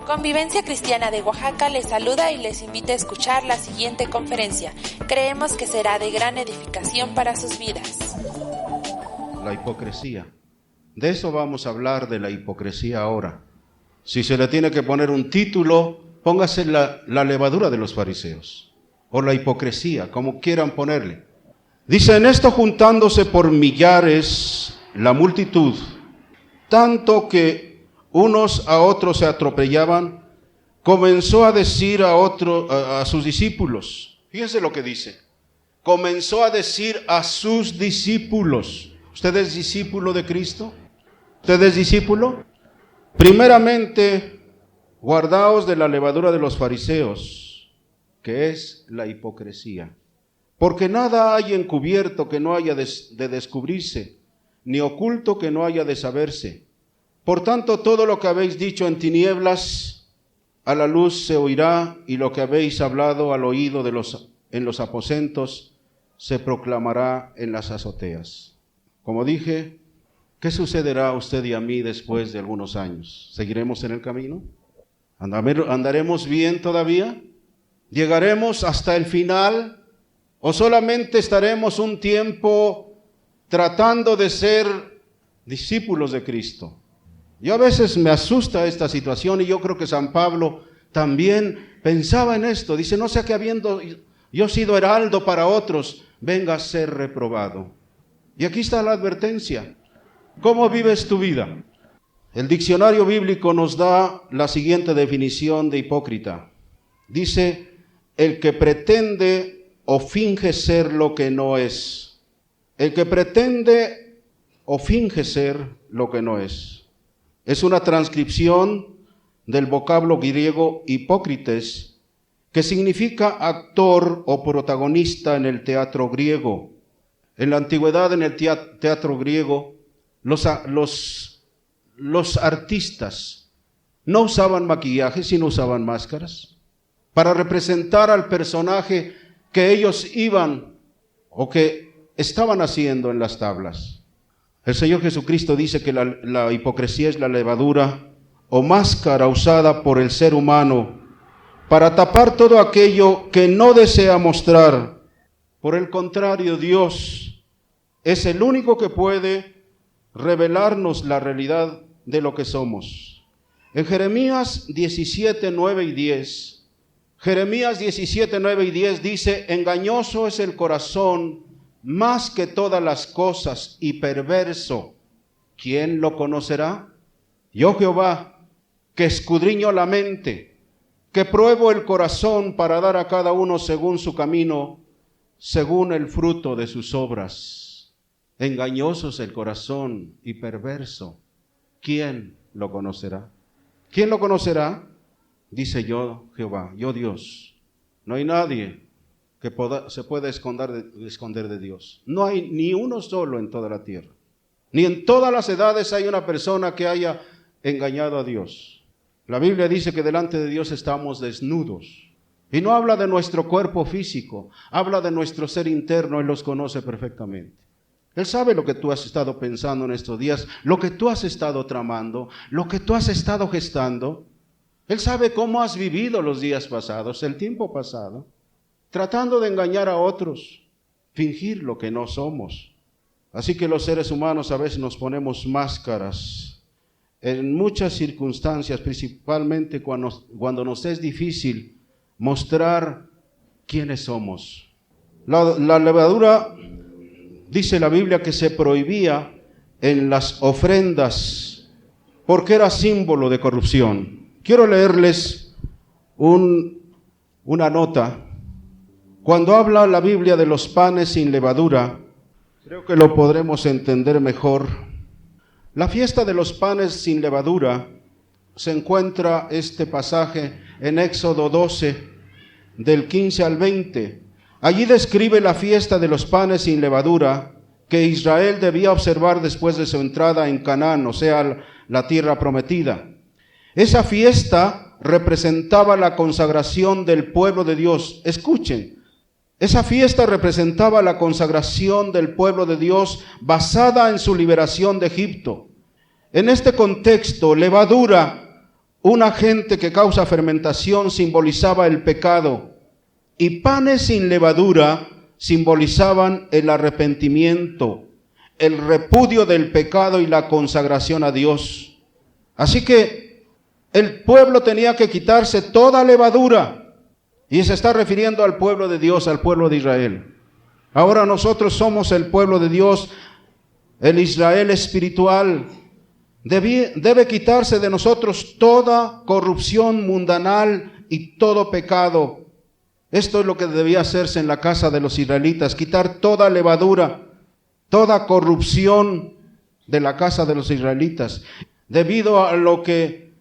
Convivencia Cristiana de Oaxaca les saluda y les invita a escuchar la siguiente conferencia. Creemos que será de gran edificación para sus vidas. La hipocresía. De eso vamos a hablar, de la hipocresía ahora. Si se le tiene que poner un título, póngase la levadura de los fariseos, o la hipocresía, como quieran ponerle. Dice, en esto juntándose por millares la multitud, tanto que unos a otros se atropellaban, comenzó a decir a sus discípulos. Fíjense lo que dice. Comenzó a decir a sus discípulos. ¿Usted es discípulo de Cristo? ¿Usted es discípulo? Primeramente, guardaos de la levadura de los fariseos, que es la hipocresía. Porque nada hay encubierto que no haya de descubrirse, ni oculto que no haya de saberse. Por tanto, todo lo que habéis dicho en tinieblas, a la luz se oirá, y lo que habéis hablado al oído en los aposentos, se proclamará en las azoteas. Como dije, ¿qué sucederá a usted y a mí después de algunos años? ¿Seguiremos en el camino? ¿Andaremos bien todavía? ¿Llegaremos hasta el final? ¿O solamente estaremos un tiempo tratando de ser discípulos de Cristo? Yo a veces me asusta esta situación, y yo creo que San Pablo también pensaba en esto. Dice, no sea que habiendo yo sido heraldo para otros, venga a ser reprobado. Y aquí está la advertencia. ¿Cómo vives tu vida? El diccionario bíblico nos da la siguiente definición de hipócrita. Dice, el que pretende o finge ser lo que no es. El que pretende o finge ser lo que no es. Es una transcripción del vocablo griego hipócrites, que significa actor o protagonista en el teatro griego. En la antigüedad, en el teatro griego, los artistas no usaban maquillaje, sino usaban máscaras, para representar al personaje que ellos iban o que estaban haciendo en las tablas. El Señor Jesucristo dice que la hipocresía es la levadura o máscara usada por el ser humano para tapar todo aquello que no desea mostrar. Por el contrario, Dios es el único que puede revelarnos la realidad de lo que somos. En Jeremías 17, 9 y 10, Jeremías 17, 9 y 10 dice, engañoso es el corazón más que todas las cosas y perverso. ¿Quién lo conocerá? Yo Jehová, que escudriño la mente, que pruebo el corazón para dar a cada uno según su camino, según el fruto de sus obras. Engañoso es el corazón y perverso. ¿Quién lo conocerá? ¿Quién lo conocerá? Dice yo Jehová, yo Dios. No hay nadie que se pueda esconder de Dios. No hay ni uno solo en toda la tierra. Ni en todas las edades hay una persona que haya engañado a Dios. La Biblia dice que delante de Dios estamos desnudos. Y no habla de nuestro cuerpo físico, habla de nuestro ser interno. Él los conoce perfectamente. Él sabe lo que tú has estado pensando en estos días, lo que tú has estado tramando, lo que tú has estado gestando. Él sabe cómo has vivido los días pasados, el tiempo pasado, tratando de engañar a otros, fingir lo que no somos. Así que los seres humanos a veces nos ponemos máscaras en muchas circunstancias, principalmente cuando nos es difícil mostrar quiénes somos. La levadura, dice la Biblia, que se prohibía en las ofrendas porque era símbolo de corrupción. Quiero leerles una nota. Cuando habla la Biblia de los panes sin levadura, creo que lo podremos entender mejor. La fiesta de los panes sin levadura, se encuentra este pasaje en Éxodo 12, del 15 al 20. Allí describe la fiesta de los panes sin levadura que Israel debía observar después de su entrada en Canaán, o sea, la tierra prometida. Esa fiesta representaba la consagración del pueblo de Dios. Escuchen. Esa fiesta representaba la consagración del pueblo de Dios basada en su liberación de Egipto. En este contexto, levadura un agente que causa fermentación, simbolizaba el pecado, y panes sin levadura simbolizaban el arrepentimiento, el repudio del pecado y la consagración a Dios. Así que el pueblo tenía que quitarse toda levadura, y se está refiriendo al pueblo de Dios, al pueblo de Israel. Ahora nosotros somos el pueblo de Dios, el Israel espiritual. Debe quitarse de nosotros toda corrupción mundanal y todo pecado. Esto es lo que debía hacerse en la casa de los israelitas, quitar toda levadura, toda corrupción de la casa de los israelitas, debido a lo que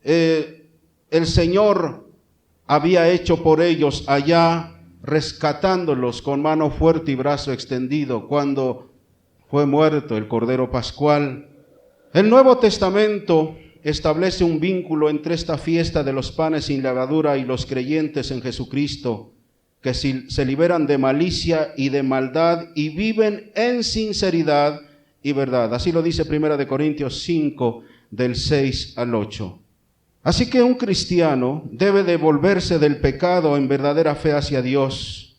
el Señor había hecho por ellos allá, rescatándolos con mano fuerte y brazo extendido, cuando fue muerto el Cordero Pascual. El Nuevo Testamento establece un vínculo entre esta fiesta de los panes sin levadura y los creyentes en Jesucristo, que se liberan de malicia y de maldad y viven en sinceridad y verdad. Así lo dice 1 Corintios 5, del 6 al 8. Así que un cristiano debe devolverse del pecado en verdadera fe hacia Dios,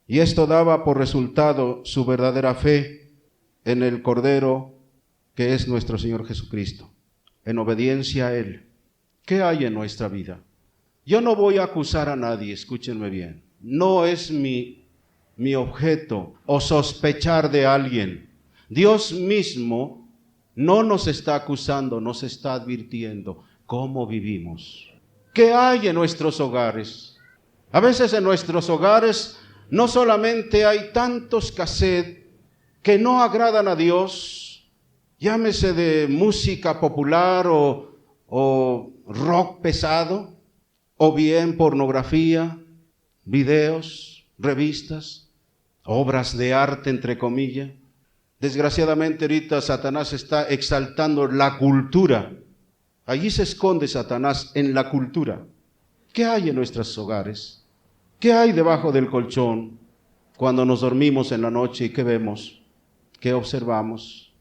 y esto daba por resultado su verdadera fe en el Cordero, que es nuestro Señor Jesucristo, en obediencia a Él. ¿Qué hay en nuestra vida? Yo no voy a acusar a nadie, escúchenme bien. No es mi objeto o sospechar de alguien. Dios mismo no nos está acusando, nos está advirtiendo cómo vivimos. ¿Qué hay en nuestros hogares? A veces en nuestros hogares no solamente hay tantos cassettes que no agradan a Dios, llámese de música popular o rock pesado, o bien pornografía, videos, revistas, obras de arte, entre comillas. Desgraciadamente ahorita Satanás está exaltando la cultura. Allí se esconde Satanás, en la cultura. ¿Qué hay en nuestros hogares? ¿Qué hay debajo del colchón cuando nos dormimos en la noche y qué vemos? ¿Qué observamos?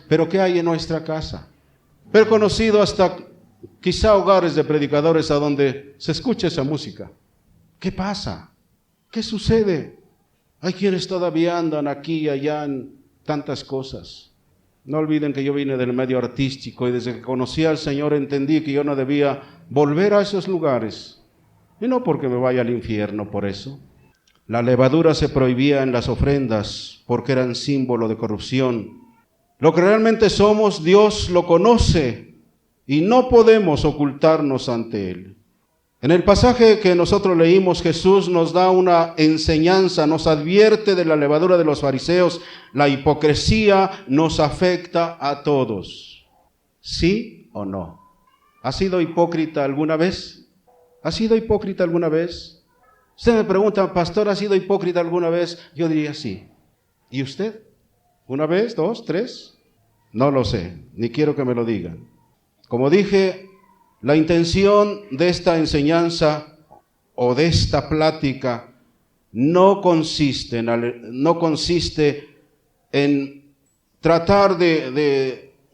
¿Pero qué hay en nuestra casa? He conocido hasta quizá hogares de predicadores a donde se escucha esa música. ¿Qué pasa? ¿Qué sucede? Hay quienes todavía andan aquí y allá en tantas cosas. No olviden que yo vine del medio artístico y desde que conocí al Señor entendí que yo no debía volver a esos lugares. Y no porque me vaya al infierno por eso. La levadura se prohibía en las ofrendas porque eran símbolo de corrupción. Lo que realmente somos, Dios lo conoce y no podemos ocultarnos ante Él. En el pasaje que nosotros leímos, Jesús nos da una enseñanza, nos advierte de la levadura de los fariseos. La hipocresía nos afecta a todos. ¿Sí o no? ¿Ha sido hipócrita alguna vez? ¿Ha sido hipócrita alguna vez? Usted me pregunta, pastor, ¿ha sido hipócrita alguna vez? Yo diría sí. ¿Y usted? ¿Una vez, dos, tres? No lo sé, ni quiero que me lo digan. Como dije, la intención de esta enseñanza o de esta plática no consiste en tratar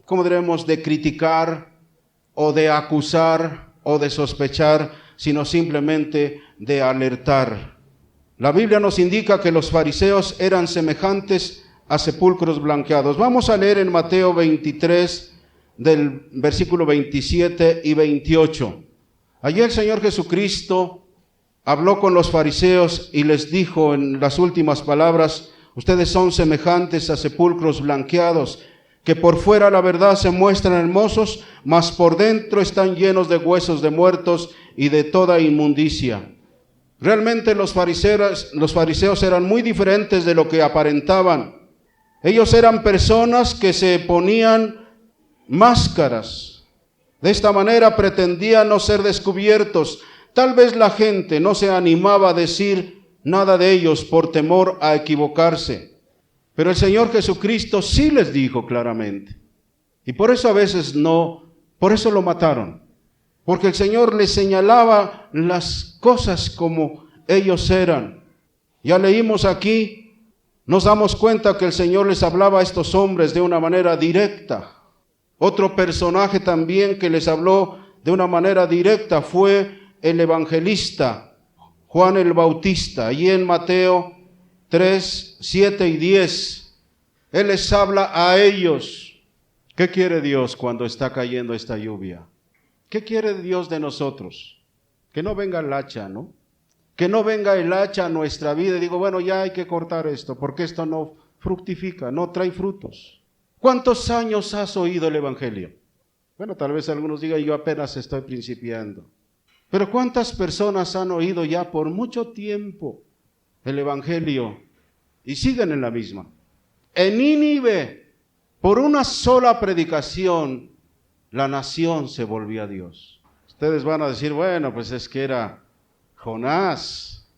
¿cómo diremos?, de criticar o de acusar o de sospechar, sino simplemente de alertar. La Biblia nos indica que los fariseos eran semejantes a sepulcros blanqueados. Vamos a leer en Mateo 23, del versículo 27 y 28. Allí el Señor Jesucristo habló con los fariseos y les dijo en las últimas palabras: ustedes son semejantes a sepulcros blanqueados, que por fuera la verdad se muestran hermosos, mas por dentro están llenos de huesos de muertos y de toda inmundicia. Realmente los fariseos eran muy diferentes de lo que aparentaban. Ellos eran personas que se ponían máscaras. De esta manera pretendían no ser descubiertos. Tal vez la gente no se animaba a decir nada de ellos por temor a equivocarse. Pero el Señor Jesucristo sí les dijo claramente. Y por eso a veces por eso lo mataron. Porque el Señor les señalaba las cosas como ellos eran. Ya leímos aquí, nos damos cuenta que el Señor les hablaba a estos hombres de una manera directa. Otro personaje también que les habló de una manera directa fue el evangelista Juan el Bautista. Y en Mateo 3, 7 y 10, Él les habla a ellos. ¿Qué quiere Dios cuando está cayendo esta lluvia? ¿Qué quiere Dios de nosotros? Que no venga el hacha, ¿no? Que no venga el hacha a nuestra vida y digo, bueno, ya hay que cortar esto, porque esto no fructifica, no trae frutos. ¿Cuántos años has oído el evangelio? Bueno, tal vez algunos digan, yo apenas estoy principiando. Pero ¿cuántas personas han oído ya por mucho tiempo el evangelio y siguen en la misma? En Nínive, por una sola predicación, la nación se volvió a Dios. Ustedes van a decir, bueno, pues es que era Jonás.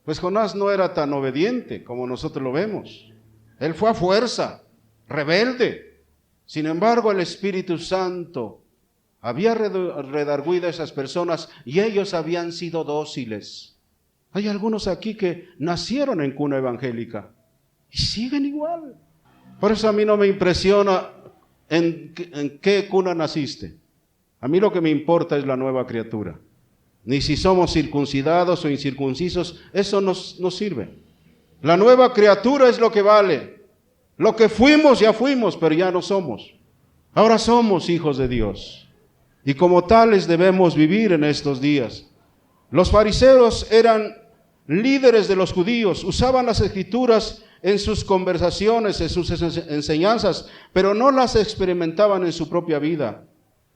Pues Jonás no era tan obediente como nosotros lo vemos. Él fue a fuerza, rebelde. Sin embargo, el Espíritu Santo había redarguido a esas personas y ellos habían sido dóciles. Hay algunos aquí que nacieron en cuna evangélica y siguen igual. Por eso a mí no me impresiona en qué cuna naciste. A mí lo que me importa es la nueva criatura. Ni si somos circuncidados o incircuncisos, eso nos sirve. La nueva criatura es lo que vale. Lo que fuimos, ya fuimos, pero ya no somos. Ahora somos hijos de Dios. Y como tales debemos vivir en estos días. Los fariseos eran líderes de los judíos, usaban las escrituras en sus conversaciones, en sus enseñanzas, pero no las experimentaban en su propia vida.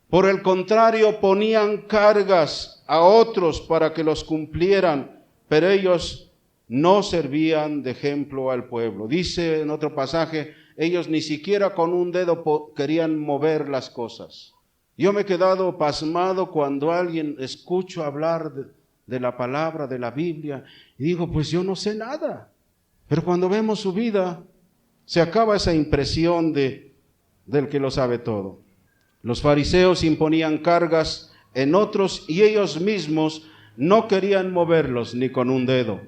Por el contrario, ponían cargas a otros para que los cumplieran, pero ellos no servían de ejemplo al pueblo. Dice en otro pasaje, ellos ni siquiera con un dedo querían mover las cosas. Yo me he quedado pasmado cuando alguien escucho hablar de la palabra, de la Biblia, y digo, pues yo no sé nada. Pero cuando vemos su vida, se acaba esa impresión del que lo sabe todo. Los fariseos imponían cargas en otros y ellos mismos no querían moverlos ni con un dedo.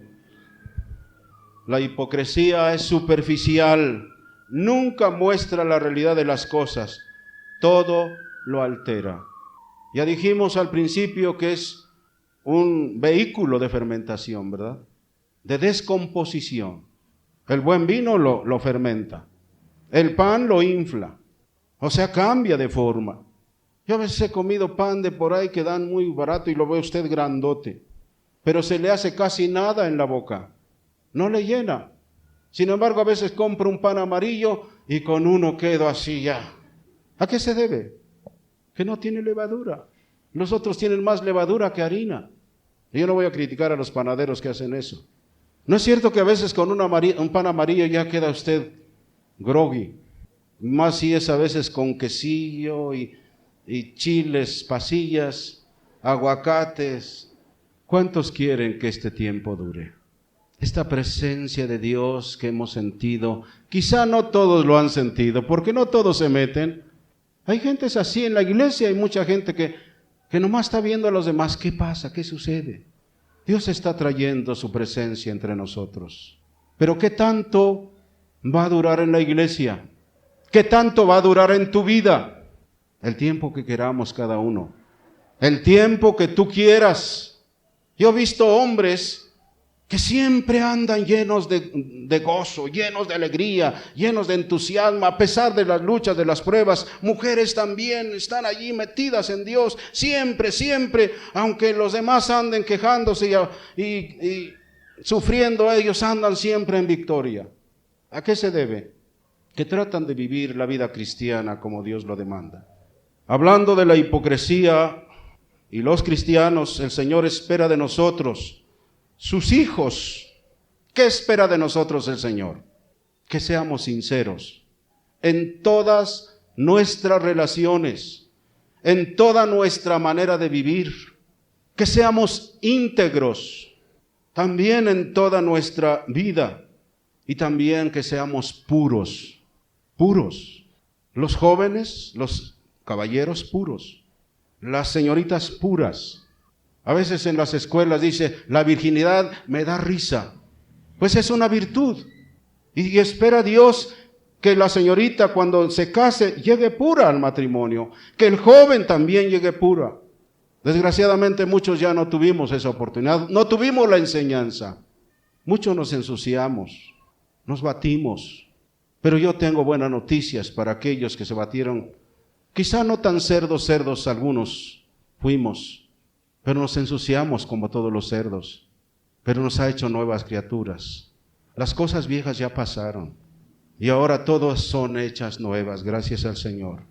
La hipocresía es superficial, nunca muestra la realidad de las cosas, todo lo altera. Ya dijimos al principio que es un vehículo de fermentación, ¿verdad? De descomposición. El buen vino lo fermenta, el pan lo infla, o sea, cambia de forma. Yo a veces he comido pan de por ahí que dan muy barato y lo ve usted grandote, pero se le hace casi nada en la boca, no le llena. Sin embargo, a veces compro un pan amarillo y con uno quedo así ya. ¿A qué se debe? Que no tiene levadura. Los otros tienen más levadura que harina. Y yo no voy a criticar a los panaderos que hacen eso. ¿No es cierto que a veces con un pan amarillo ya queda usted groggy? Más si es a veces con quesillo y chiles, pasillas, aguacates. ¿Cuántos quieren que este tiempo dure? Esta presencia de Dios que hemos sentido, quizá no todos lo han sentido, porque no todos se meten. Hay gentes así en la iglesia, hay mucha gente que nomás está viendo a los demás. ¿Qué pasa? ¿Qué sucede? Dios está trayendo su presencia entre nosotros. Pero ¿qué tanto va a durar en la iglesia? ¿Qué tanto va a durar en tu vida? El tiempo que queramos cada uno. El tiempo que tú quieras. Yo he visto hombres que siempre andan llenos de gozo, llenos de alegría, llenos de entusiasmo, a pesar de las luchas, de las pruebas. Mujeres también están allí metidas en Dios, siempre, siempre, aunque los demás anden quejándose y sufriendo, ellos andan siempre en victoria. ¿A qué se debe? Que tratan de vivir la vida cristiana como Dios lo demanda. Hablando de la hipocresía y los cristianos, el Señor espera de nosotros, sus hijos. ¿Qué espera de nosotros el Señor? Que seamos sinceros en todas nuestras relaciones, en toda nuestra manera de vivir, que seamos íntegros también en toda nuestra vida y también que seamos puros, puros. Los jóvenes, los caballeros puros, las señoritas puras. A veces en las escuelas dice, la virginidad me da risa. Pues es una virtud. Y espera Dios que la señorita cuando se case llegue pura al matrimonio. Que el joven también llegue pura. Desgraciadamente muchos ya no tuvimos esa oportunidad, no tuvimos la enseñanza. Muchos nos ensuciamos, nos batimos. Pero yo tengo buenas noticias para aquellos que se batieron. Quizá no tan cerdos algunos fuimos, pero nos ensuciamos como todos los cerdos. Pero nos ha hecho nuevas criaturas. Las cosas viejas ya pasaron y ahora todas son hechas nuevas, gracias al Señor.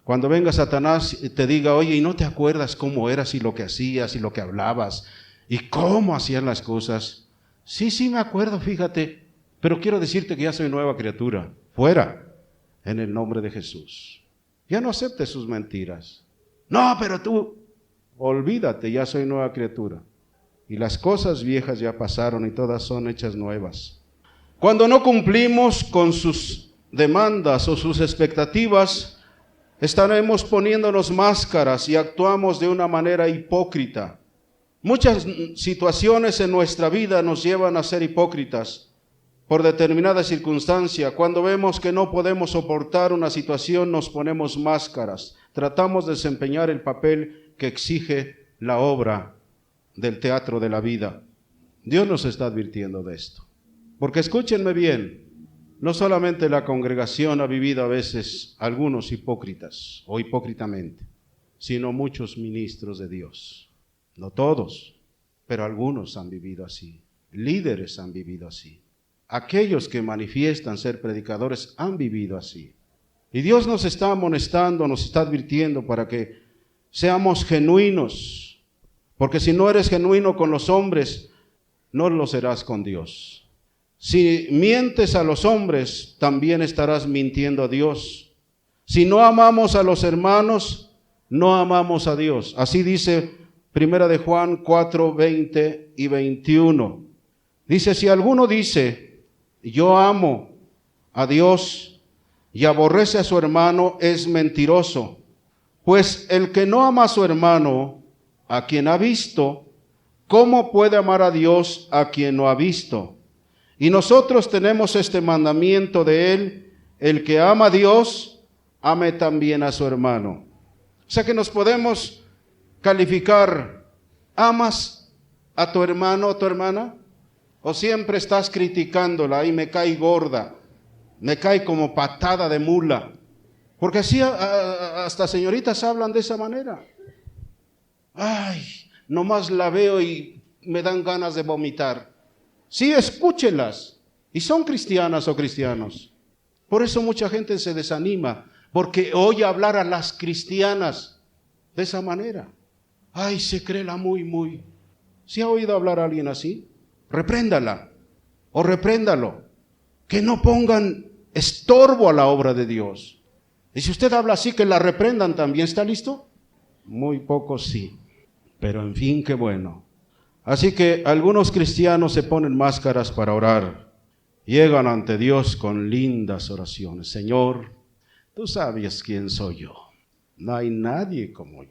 Cuando venga Satanás y te diga, oye, ¿y no te acuerdas cómo eras y lo que hacías y lo que hablabas y cómo hacías las cosas? Sí, me acuerdo, fíjate, pero quiero decirte que ya soy nueva criatura. Fuera, en el nombre de Jesús. Ya no aceptes sus mentiras. No, pero tú, olvídate, ya soy nueva criatura. Y las cosas viejas ya pasaron y todas son hechas nuevas. Cuando no cumplimos con sus demandas o sus expectativas, estaremos poniéndonos máscaras y actuamos de una manera hipócrita. Muchas situaciones en nuestra vida nos llevan a ser hipócritas por determinada circunstancia. Cuando vemos que no podemos soportar una situación, nos ponemos máscaras. Tratamos de desempeñar el papel que exige la obra del teatro de la vida. Dios nos está advirtiendo de esto. Porque escúchenme bien, no solamente la congregación ha vivido a veces algunos hipócritas o hipócritamente, sino muchos ministros de Dios. No todos, pero algunos han vivido así. Líderes han vivido así. Aquellos que manifiestan ser predicadores han vivido así. Y Dios nos está amonestando, nos está advirtiendo para que seamos genuinos. Porque si no eres genuino con los hombres, no lo serás con Dios. Si mientes a los hombres, también estarás mintiendo a Dios. Si no amamos a los hermanos, no amamos a Dios. Así dice 1 de Juan 4, 20 y 21. Dice, si alguno dice, yo amo a Dios y aborrece a su hermano, es mentiroso. Pues el que no ama a su hermano, a quien ha visto, ¿cómo puede amar a Dios a quien no ha visto? Y nosotros tenemos este mandamiento de Él, el que ama a Dios, ame también a su hermano. O sea que nos podemos calificar, ¿amas a tu hermano o tu hermana? ¿O siempre estás criticándola y me cae gorda, me cae como patada de mula? Porque así hasta señoritas hablan de esa manera. Ay, nomás la veo y me dan ganas de vomitar. Sí, escúchelas. Y son cristianas o cristianos. Por eso mucha gente se desanima, porque oye hablar a las cristianas de esa manera. Ay, se cree la muy. ¿Sí ha oído hablar a alguien así? Repréndala o repréndalo. Que no pongan estorbo a la obra de Dios. Y si usted habla así, que la reprendan también. ¿Está listo? Muy pocos sí. Pero en fin, qué bueno. Así que algunos cristianos se ponen máscaras para orar. Llegan ante Dios con lindas oraciones. Señor, tú sabes quién soy yo. No hay nadie como yo.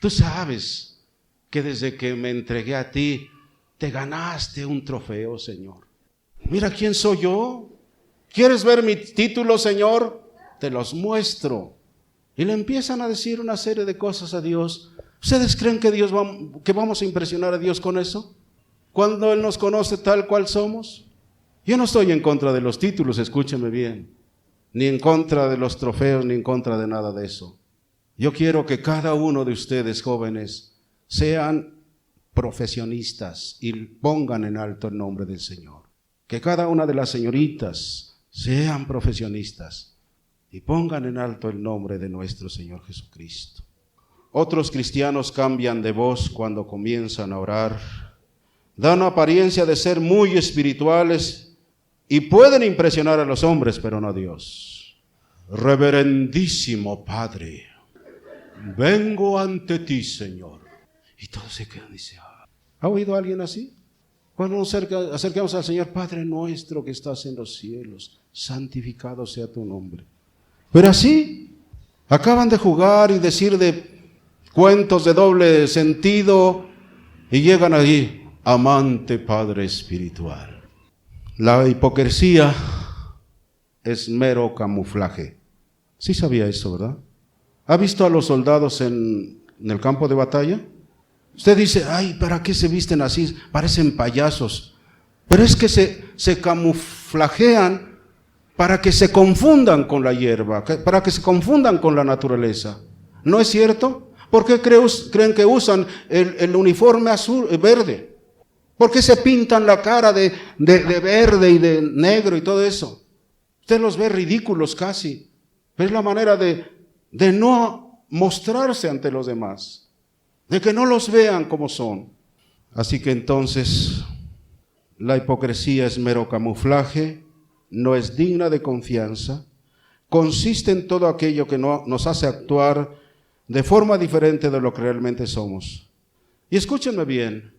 Tú sabes que desde que me entregué a ti, te ganaste un trofeo, Señor. Mira quién soy yo. ¿Quieres ver mi título, Señor? Te los muestro. Y le empiezan a decir una serie de cosas a Dios. ¿Ustedes creen que vamos a impresionar a Dios con eso? Cuando Él nos conoce tal cual somos. Yo no estoy en contra de los títulos, escúcheme bien. Ni en contra de los trofeos, ni en contra de nada de eso. Yo quiero que cada uno de ustedes, jóvenes, sean profesionistas y pongan en alto el nombre del Señor. Que cada una de las señoritas sean profesionistas y pongan en alto el nombre de nuestro Señor Jesucristo. Otros cristianos cambian de voz cuando comienzan a orar. Dan apariencia de ser muy espirituales y pueden impresionar a los hombres, pero no a Dios. Reverendísimo Padre, vengo ante ti, Señor. Y todos se quedan y dicen, ¿ha oído alguien así? Cuando nos acercamos al Señor, Padre nuestro que estás en los cielos, santificado sea tu nombre. Pero así, acaban de jugar y decir de cuentos de doble sentido y llegan allí, amante Padre espiritual. La hipocresía es mero camuflaje. Sí sabía eso, ¿verdad? ¿Ha visto a los soldados en el campo de batalla? Usted dice, ay, ¿para qué se visten así? Parecen payasos. Pero es que se camuflajean para que se confundan con la hierba, para que se confundan con la naturaleza. ¿No es cierto? ¿Por qué creen que usan el uniforme verde? ¿Por qué se pintan la cara de verde y de negro y todo eso? Usted los ve ridículos casi. Pero es la manera de no mostrarse ante los demás, de que no los vean como son. Así que entonces la hipocresía es mero camuflaje, no es digna de confianza, consiste en todo aquello que nos hace actuar de forma diferente de lo que realmente somos. Y escúchenme bien,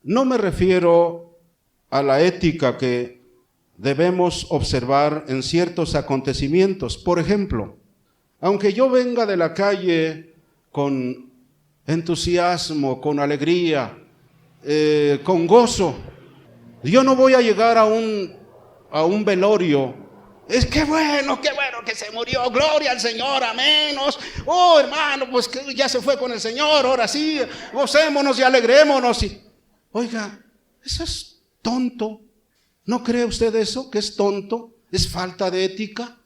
no me refiero a la ética que debemos observar en ciertos acontecimientos. Por ejemplo, aunque yo venga de la calle con entusiasmo, con alegría, con gozo, yo no voy a llegar a un velorio. Es que bueno que se murió, gloria al Señor, amén. Oh, hermano, pues que ya se fue con el Señor, ahora sí, gocémonos y alegrémonos. Oiga, eso es tonto. ¿No cree usted eso? ¿Que es tonto? ¿Es falta de ética?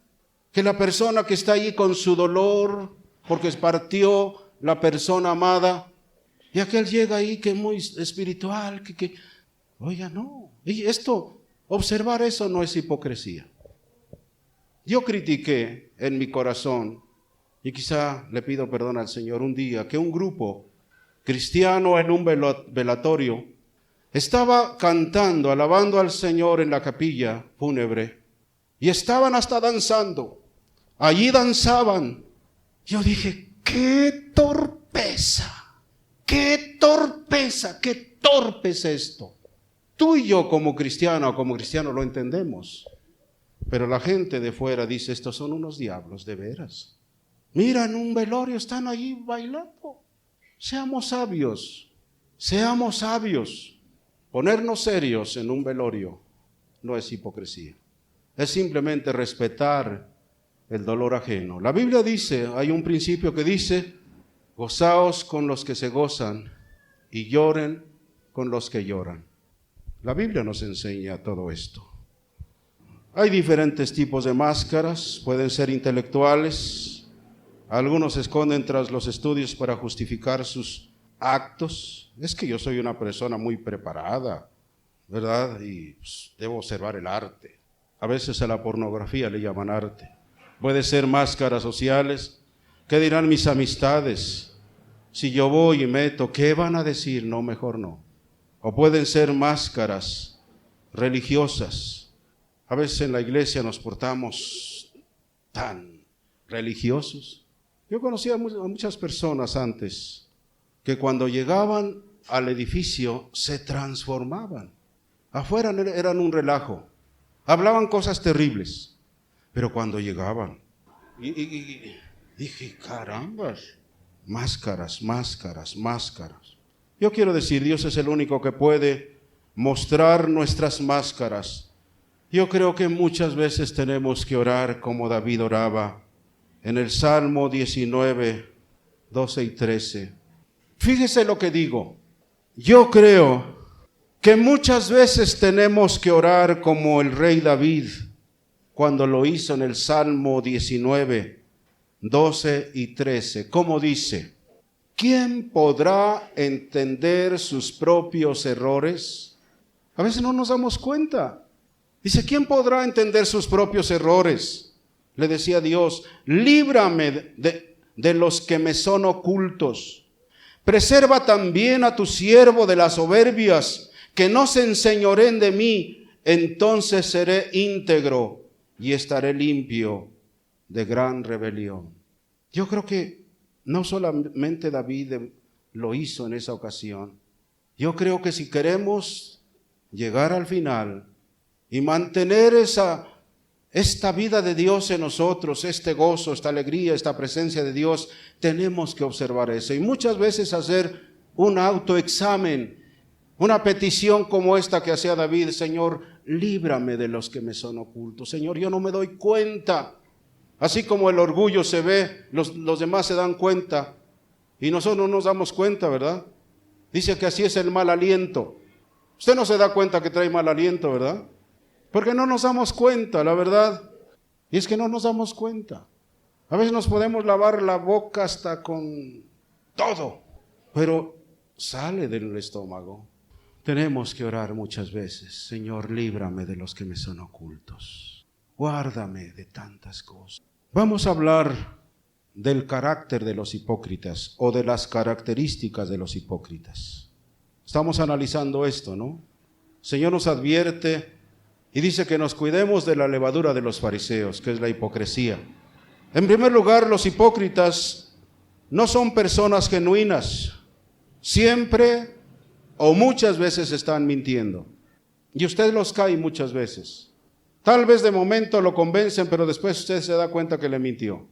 Que la persona que está ahí con su dolor, porque partió la persona amada, y aquel llega ahí que es muy espiritual, oiga, no. Y observar eso no es hipocresía. Yo critiqué en mi corazón, y quizá le pido perdón al Señor un día, que un grupo cristiano en un velatorio estaba cantando, alabando al Señor en la capilla fúnebre, y estaban hasta danzando. Allí danzaban. Yo dije, qué torpeza, qué torpeza, qué torpe es esto. Tú y yo como cristiano lo entendemos. Pero la gente de fuera dice, estos son unos diablos de veras. Mira, en un velorio están allí bailando. Seamos sabios, seamos sabios. Ponernos serios en un velorio no es hipocresía. Es simplemente respetar el dolor ajeno. La Biblia dice, hay un principio que dice, gozaos con los que se gozan y lloren con los que lloran. La Biblia nos enseña todo esto. Hay diferentes tipos de máscaras, pueden ser intelectuales, algunos se esconden tras los estudios para justificar sus actos. Es que yo soy una persona muy preparada, ¿verdad? Y pues, debo observar el arte. A veces a la pornografía le llaman arte. Puede ser máscaras sociales. ¿Qué dirán mis amistades? Si yo voy y meto, ¿qué van a decir? No, mejor no. O pueden ser máscaras religiosas. A veces en la iglesia nos portamos tan religiosos. Yo conocía a muchas personas antes que cuando llegaban al edificio se transformaban. Afuera eran un relajo. Hablaban cosas terribles. Pero cuando llegaban, y dije, carambas, máscaras. Yo quiero decir, Dios es el único que puede mostrar nuestras máscaras. Yo creo que muchas veces tenemos que orar como David oraba en el Salmo 19, 12 y 13. Fíjese lo que digo. Yo creo que muchas veces tenemos que orar como el rey David, cuando lo hizo en el Salmo 19, 12 y 13. ¿Cómo dice? ¿Quién podrá entender sus propios errores? A veces no nos damos cuenta. Dice, ¿quién podrá entender sus propios errores? Le decía Dios, líbrame de los que me son ocultos. Preserva también a tu siervo de las soberbias, que no se enseñoreen de mí. Entonces seré íntegro y estaré limpio de gran rebelión. Yo creo que no solamente David lo hizo en esa ocasión. Yo creo que si queremos llegar al final y mantener esta vida de Dios en nosotros, este gozo, esta alegría, esta presencia de Dios, tenemos que observar eso. Y muchas veces hacer un autoexamen, una petición como esta que hacía David, Señor, líbrame de los que me son ocultos. Señor, yo no me doy cuenta. Así como el orgullo se ve, los demás se dan cuenta y nosotros no nos damos cuenta, ¿verdad? Dice que así es el mal aliento. Usted no se da cuenta que trae mal aliento, ¿verdad? Porque no nos damos cuenta, la verdad. Y es que no nos damos cuenta. A veces nos podemos lavar la boca hasta con todo, pero sale del estómago. Tenemos que orar muchas veces. Señor, líbrame de los que me son ocultos. Guárdame de tantas cosas. Vamos a hablar del carácter de los hipócritas o de las características de los hipócritas. Estamos analizando esto, ¿no? El Señor nos advierte y dice que nos cuidemos de la levadura de los fariseos, que es la hipocresía. En primer lugar, los hipócritas no son personas genuinas. Siempre o muchas veces están mintiendo. Y usted los cae muchas veces. Tal vez de momento lo convencen, pero después usted se da cuenta que le mintió.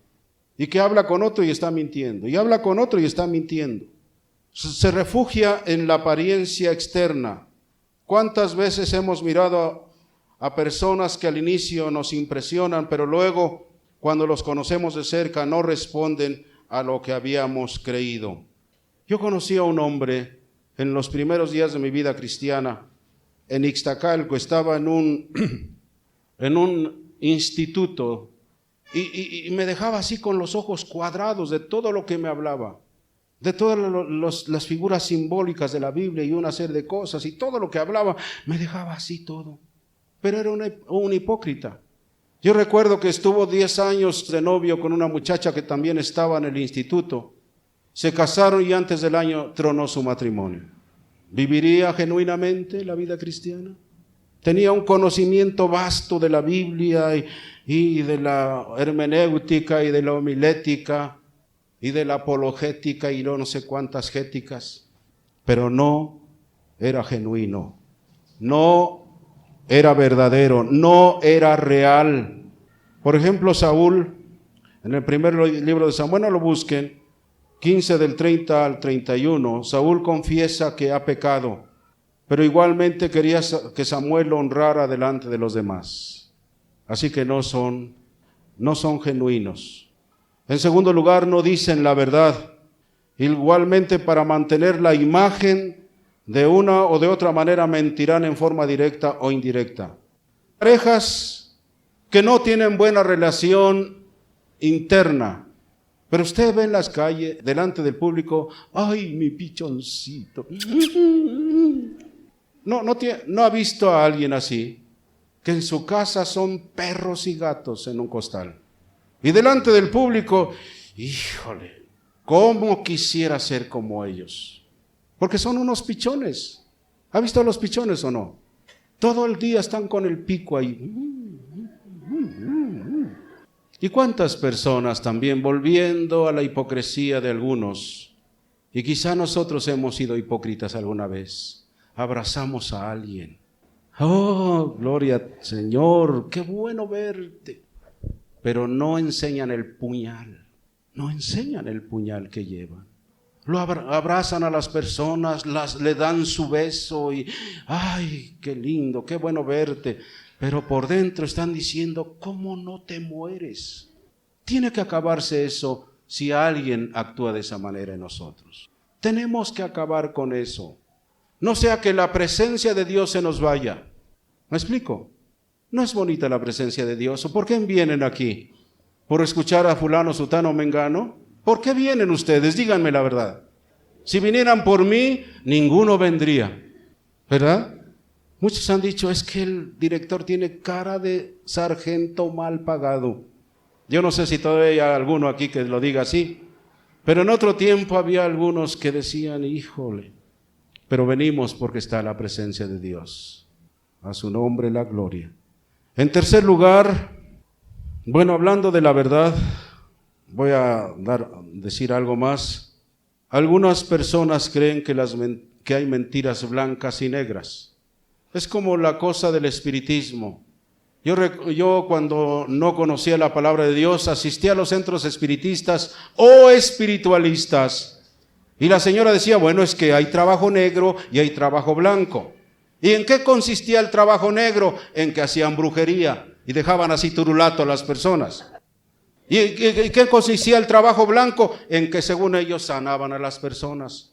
Y que habla con otro y está mintiendo. Y habla con otro y está mintiendo. Se refugia en la apariencia externa. ¿Cuántas veces hemos mirado a personas que al inicio nos impresionan, pero luego, cuando los conocemos de cerca, no responden a lo que habíamos creído? Yo conocí a un hombre en los primeros días de mi vida cristiana, en Ixtacalco. Estaba en un instituto y me dejaba así con los ojos cuadrados de todo lo que me hablaba, de todas las figuras simbólicas de la Biblia y una serie de cosas, y todo lo que hablaba me dejaba así todo. Pero era un hipócrita. Yo recuerdo que estuvo 10 años de novio con una muchacha que también estaba en el instituto. Se casaron y antes del año tronó su matrimonio. ¿Viviría genuinamente la vida cristiana? Tenía un conocimiento vasto de la Biblia y de la hermenéutica y de la homilética y de la apologética y no sé cuántas géticas, pero no era genuino, no era verdadero, no era real. Por ejemplo, Saúl, en el primer libro de Samuel, no lo busquen, 15 del 30 al 31, Saúl confiesa que ha pecado, pero igualmente quería que Samuel lo honrara delante de los demás. Así que no son genuinos. En segundo lugar, no dicen la verdad. Igualmente, para mantener la imagen, de una o de otra manera mentirán en forma directa o indirecta. Parejas que no tienen buena relación interna, pero usted ve en las calles, delante del público, ¡ay, mi pichoncito! No ha visto a alguien así, que en su casa son perros y gatos en un costal. Y delante del público, híjole, ¿cómo quisiera ser como ellos? Porque son unos pichones. ¿Ha visto a los pichones o no? Todo el día están con el pico ahí. ¿Y cuántas personas también volviendo a la hipocresía de algunos? Y quizá nosotros hemos sido hipócritas alguna vez. Abrazamos a alguien. Oh, gloria al Señor, qué bueno verte. Pero no enseñan el puñal. No enseñan el puñal que llevan. Lo abrazan a las personas, le dan su beso y ¡ay, qué lindo, qué bueno verte! Pero por dentro están diciendo, ¿cómo no te mueres? Tiene que acabarse eso si alguien actúa de esa manera en nosotros. Tenemos que acabar con eso. No sea que la presencia de Dios se nos vaya. ¿Me explico? ¿No es bonita la presencia de Dios? ¿O por qué vienen aquí? ¿Por escuchar a fulano, sutano, mengano? ¿Por qué vienen ustedes? Díganme la verdad. Si vinieran por mí, ninguno vendría. ¿Verdad? Muchos han dicho, es que el director tiene cara de sargento mal pagado. Yo no sé si todavía hay alguno aquí que lo diga así, pero en otro tiempo había algunos que decían, híjole, pero venimos porque está la presencia de Dios. A su nombre la gloria. En tercer lugar, bueno, hablando de la verdad, voy a decir algo más. Algunas personas creen que hay mentiras blancas y negras. Es como la cosa del espiritismo. Yo cuando no conocía la palabra de Dios, asistía a los centros espiritistas o espiritualistas. Y la señora decía, bueno, es que hay trabajo negro y hay trabajo blanco. ¿Y en qué consistía el trabajo negro? En que hacían brujería y dejaban así turulato a las personas. ¿Y en qué consistía el trabajo blanco? En que según ellos sanaban a las personas.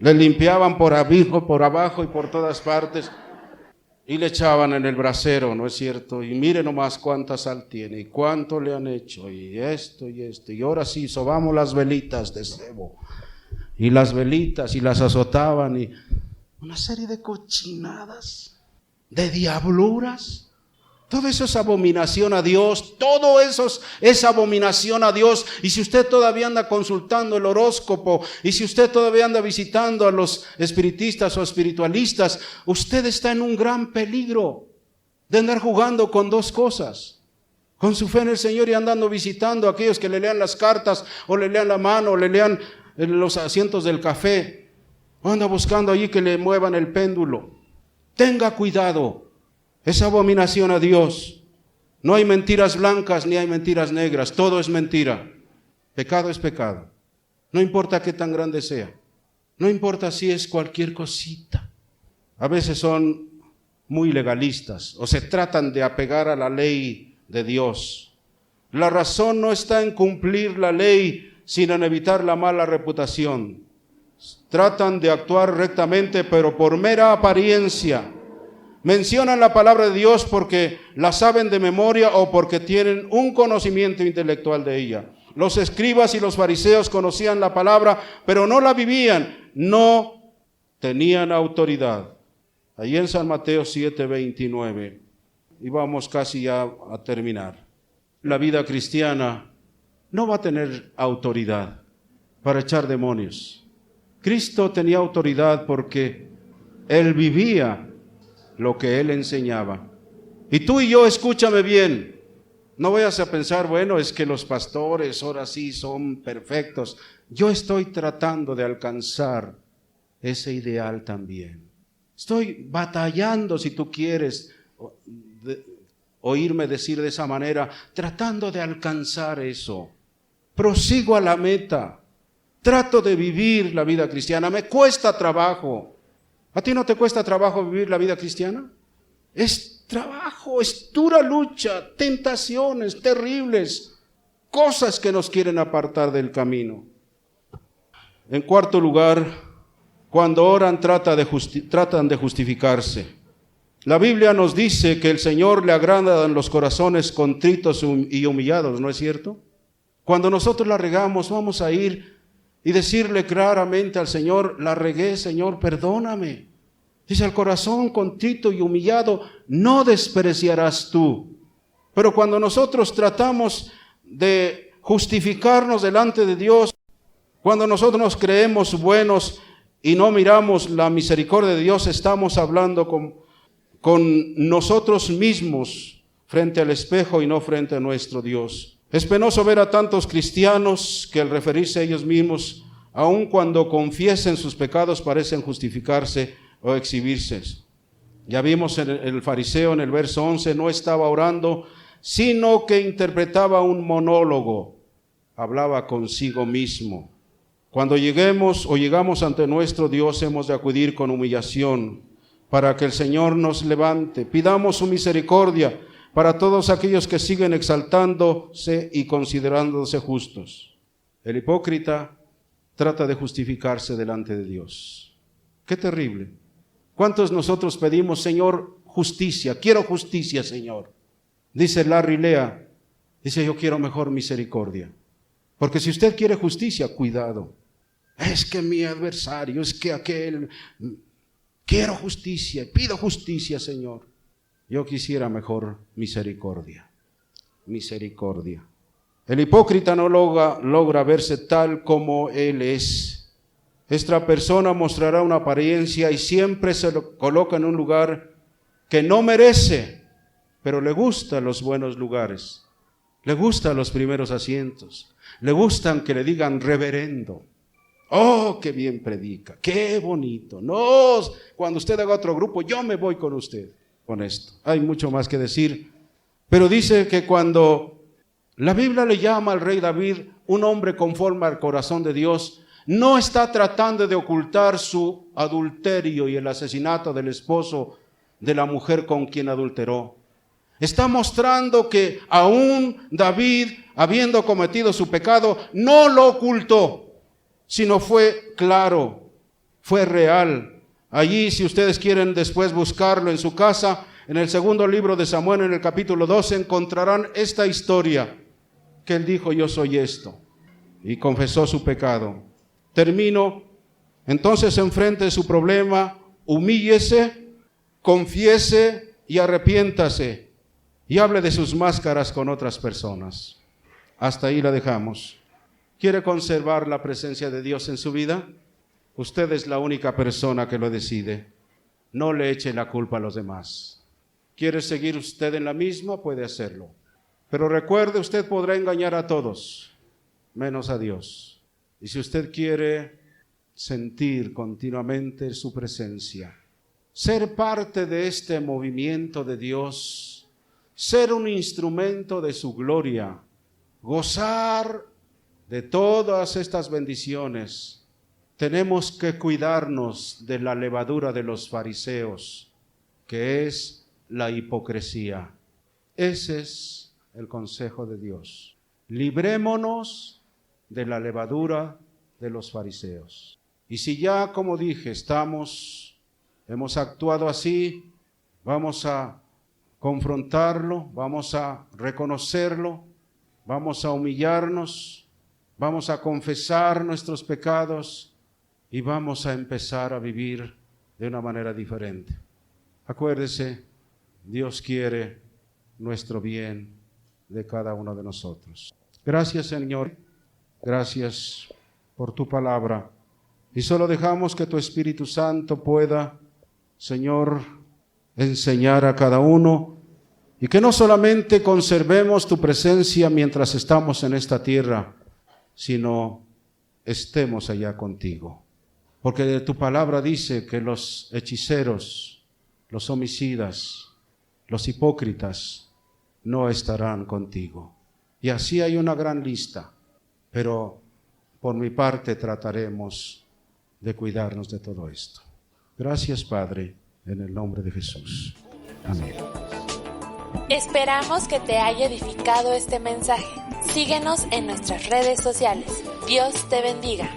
Le limpiaban por abajo y por todas partes y le echaban en el brasero, ¿no es cierto? Y mire nomás cuánta sal tiene y cuánto le han hecho y esto. Y ahora sí, sobamos las velitas de cebo y las velitas y las azotaban y una serie de cochinadas, de diabluras. Todo eso es abominación a Dios, todo eso es abominación a Dios. Y si usted todavía anda consultando el horóscopo, y si usted todavía anda visitando a los espiritistas o espiritualistas, usted está en un gran peligro de andar jugando con dos cosas. Con su fe en el Señor y andando visitando a aquellos que le lean las cartas, o le lean la mano, o le lean los asientos del café. O anda buscando allí que le muevan el péndulo. Tenga cuidado. Es abominación a Dios. No hay mentiras blancas ni hay mentiras negras. Todo es mentira. Pecado es pecado. No importa qué tan grande sea. No importa si es cualquier cosita. A veces son muy legalistas o se tratan de apegar a la ley de Dios. La razón no está en cumplir la ley, sino en evitar la mala reputación. Tratan de actuar rectamente, pero por mera apariencia. Mencionan la palabra de Dios porque la saben de memoria o porque tienen un conocimiento intelectual de ella. Los escribas y los fariseos conocían la palabra, pero no la vivían, no tenían autoridad. Allí en San Mateo 7:29, y vamos casi ya a terminar. La vida cristiana no va a tener autoridad para echar demonios. Cristo tenía autoridad porque Él vivía lo que Él enseñaba. Y tú y yo, escúchame bien, no vayas a pensar, bueno, es que los pastores ahora sí son perfectos. Yo estoy tratando de alcanzar ese ideal también. Estoy batallando, si tú quieres oírme decir de esa manera, tratando de alcanzar eso. Prosigo a la meta. Trato de vivir la vida cristiana. Me cuesta trabajo. ¿A ti no te cuesta trabajo vivir la vida cristiana? Es trabajo, es dura lucha, tentaciones terribles, cosas que nos quieren apartar del camino. En cuarto lugar, cuando oran tratan de justificarse. La Biblia nos dice que el Señor le agradan los corazones contritos y humillados, ¿no es cierto? Cuando nosotros la regamos, vamos a ir y decirle claramente al Señor, la regué, Señor, perdóname. Dice, el corazón contrito y humillado no despreciarás tú. Pero cuando nosotros tratamos de justificarnos delante de Dios, cuando nosotros nos creemos buenos y no miramos la misericordia de Dios, estamos hablando con nosotros mismos frente al espejo y no frente a nuestro Dios. Es penoso ver a tantos cristianos que al referirse a ellos mismos, aun cuando confiesen sus pecados, parecen justificarse o exhibirse. Ya vimos el fariseo en el verso 11, no estaba orando, sino que interpretaba un monólogo, hablaba consigo mismo. Cuando llegamos ante nuestro Dios, hemos de acudir con humillación para que el Señor nos levante. Pidamos su misericordia para todos aquellos que siguen exaltándose y considerándose justos. El hipócrita trata de justificarse delante de Dios. ¡Qué terrible! ¿Cuántos nosotros pedimos, Señor, justicia? Quiero justicia, Señor. Dice Larry Lea, dice, yo quiero mejor misericordia. Porque si usted quiere justicia, cuidado. Es que mi adversario, es que aquel, quiero justicia, pido justicia, Señor. Yo quisiera mejor misericordia. Misericordia. El hipócrita no logra verse tal como él es. Esta persona mostrará una apariencia y siempre se lo coloca en un lugar que no merece, pero le gustan los buenos lugares. Le gustan los primeros asientos. Le gustan que le digan reverendo. Oh, qué bien predica, qué bonito. No, cuando usted haga otro grupo, yo me voy con usted. Con esto. Hay mucho más que decir, pero dice que cuando la Biblia le llama al rey David un hombre conforme al corazón de Dios, no está tratando de ocultar su adulterio y el asesinato del esposo de la mujer con quien adulteró. Está mostrando que aún David, habiendo cometido su pecado, no lo ocultó, sino fue claro. fue real. Allí, si ustedes quieren después buscarlo en su casa, en el segundo libro de Samuel, en el capítulo 12, encontrarán esta historia, que él dijo: yo soy esto, y confesó su pecado. Termino. Entonces, enfrente de su problema, humíllese, confiese y arrepiéntase, y hable de sus máscaras con otras personas. Hasta ahí la dejamos. ¿Quiere conservar la presencia de Dios en su vida? Usted es la única persona que lo decide. No le eche la culpa a los demás. ¿Quiere seguir usted en la misma? Puede hacerlo. Pero recuerde, usted podrá engañar a todos, menos a Dios. Y si usted quiere sentir continuamente su presencia, ser parte de este movimiento de Dios, ser un instrumento de su gloria, gozar de todas estas bendiciones, tenemos que cuidarnos de la levadura de los fariseos, que es la hipocresía. Ese es el consejo de Dios. Librémonos de la levadura de los fariseos. Y si ya, como dije, hemos actuado así, vamos a confrontarlo, vamos a reconocerlo, vamos a humillarnos, vamos a confesar nuestros pecados y vamos a empezar a vivir de una manera diferente. Acuérdese, Dios quiere nuestro bien de cada uno de nosotros. Gracias, Señor. Gracias por tu palabra. Y solo dejamos que tu Espíritu Santo pueda, Señor, enseñar a cada uno, y que no solamente conservemos tu presencia mientras estamos en esta tierra, sino estemos allá contigo. Porque tu palabra dice que los hechiceros, los homicidas, los hipócritas no estarán contigo. Y así hay una gran lista, pero por mi parte trataremos de cuidarnos de todo esto. Gracias, Padre, en el nombre de Jesús. Amén. Esperamos que te haya edificado este mensaje. Síguenos en nuestras redes sociales. Dios te bendiga.